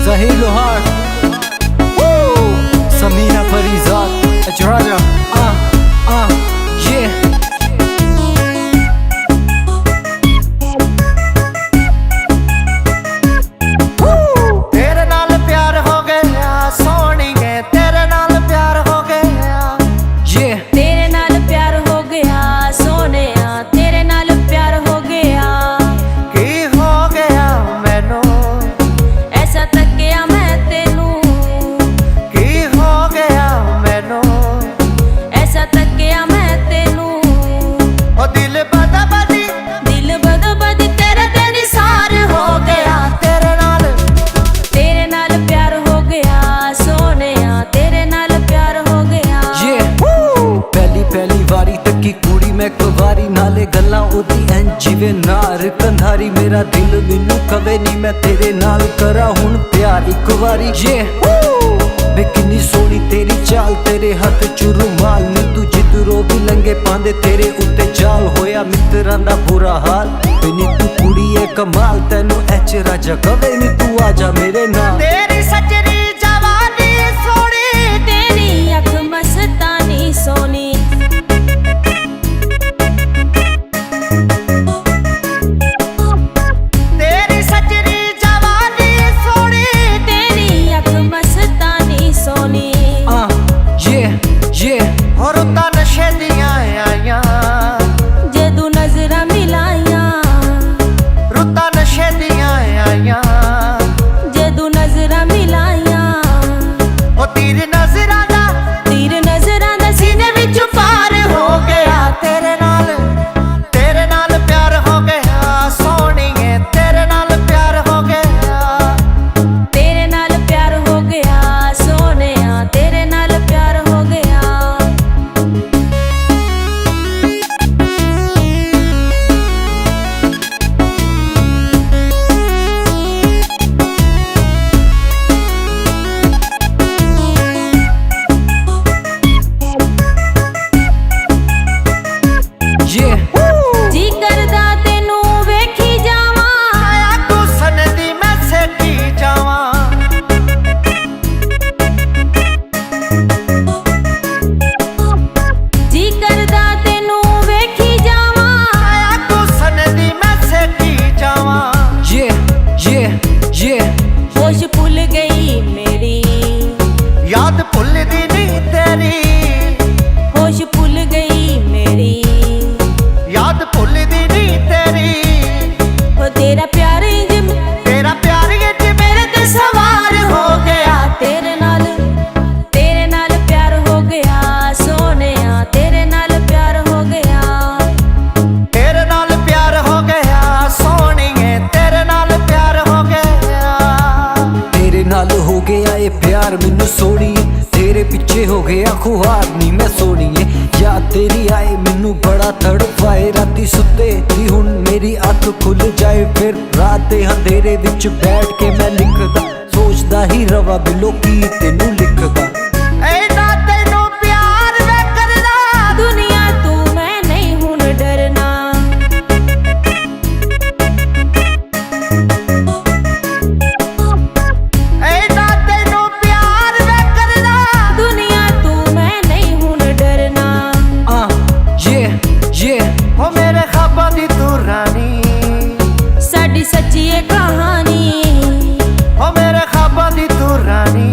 Zahir Lohar, Samina Farizad, Raja, yeah. तेरे नाल प्यार हो गया सोहणीए, तेरे नाल प्यार हो गया, yeah. तेरे नाल प्यार हो गया सोहणिया, तेरे नाल प्यार हो गया। की हो गया मैनू ऐसा तकिया मैं तेनू, की हो गया मैनू ऐसा तकिया मैं तेनू। ओ दिल बदा बदी तेरा ते निसार हो गया। तेरे नाल प्यार हो गया सोहणिया, तेरे नाल प्यार हो गया। पहली वारी तकी कुड़ी मैं कुवारी, नाले गल्लां ओदी ऐं जिवें नार कंधारी। मेरा दिल मैनू कवे नी मैं तेरे नाल करा हुण प्यार इक वारी। वे किन्नी सोहनी तेरी चाल, तेरे हत्थ च रुमाल नी तू जिधरों भी लंघे पांदे तेरे उत्ते जाल। होया मित्रां दा बुरा हाल, नी तू कुड़ी ऐ कमाल, तैनू एच राजा कवे नी तू आजा मेरे नाल। तेरी सजरी जवानी सोहनी, तेरी अख मस्तानी सोनी, तेरी सजरी जवानी सोहनी, तेरी अख मस्तानी सोनी। और रुत्तां नशे दियां आईयां, जदू नजरां मिलाइयां, रुत्तां नशे दियां आईयां, जदू नजरां मिलाइयां। ओ तीर नजरां दा सीने विचों पार हो गया। तेरे नाल प्यार हो गया सोहणीए, तेरे नाल प्यार हो गया। तेरे नाल प्यार हो गया सोहणिया, तेरे नाल प्यार हो गया। जी करदा तेनू वेखी जावां, हुसन दी मैं सेठी जावां। जी करदा तेनू वेखी जावां, हुसन दी मैं सेठी जावां। होश भुल गई मेरी, याद भुलदी नी तेरी, होश भुल गई मेरी। याद भुलदी नी तेरी। वो तेरा प्यार इंज मेरे ते सवार हो गया। तेरे नाल प्यार हो गया सोहणिया, तेरे नाल प्यार हो गया। तेरे नाल प्यार हो गया सोहणीए, तेरे नाल प्यार हो गया। तेरे नाल हो गया ये प्यार मैनू सोहणीए, तेरे पिछे हो गया खुआर नी मैं सोहणीए। याद तेरी आए मैनू बड़ा तड़पाए, राती सुते दी हुण मेरी अख खुल जाए। फिर रात दे अंधेरे विच बैठ के मैं लिखदा, सोचदा ही रवा बिलो की तेनू लिखदा। दुनिया तू मैं नहीं हुण डरना, दुनिया तू मैं नहीं हुण डरना। हो मेरे ख्वाबां दी तू रानी, साडी सच्ची है कहानी, हो मेरे ख्वाबां दी तू रानी।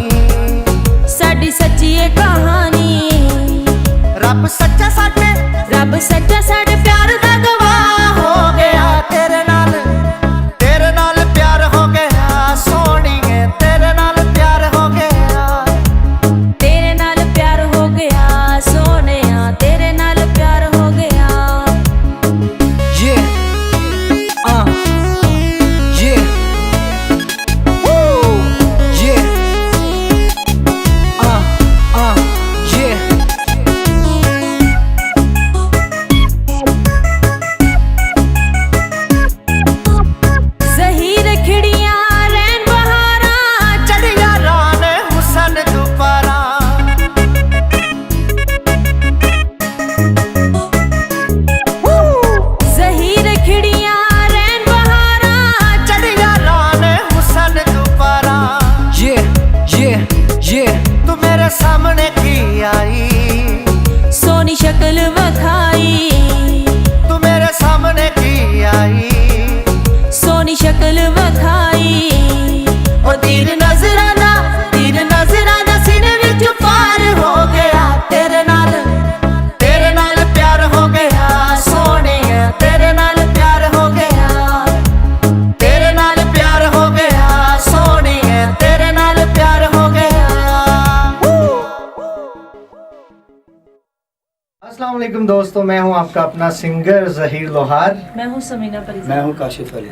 अस्सलाम दोस्तों, मैं हूं आपका अपना सिंगर ज़हीर लोहार। मैं हूँ समीना परिजा। मैं हूँ काशिफ अली।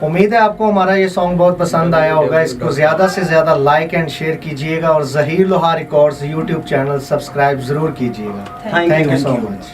उम्मीद है आपको हमारा ये सॉन्ग बहुत पसंद आया होगा। इसको ज़्यादा से ज़्यादा लाइक एंड शेयर कीजिएगा और ज़हीर लोहार रिकॉर्ड्स यूट्यूब चैनल सब्सक्राइब ज़रूर कीजिएगा। Thank you so much.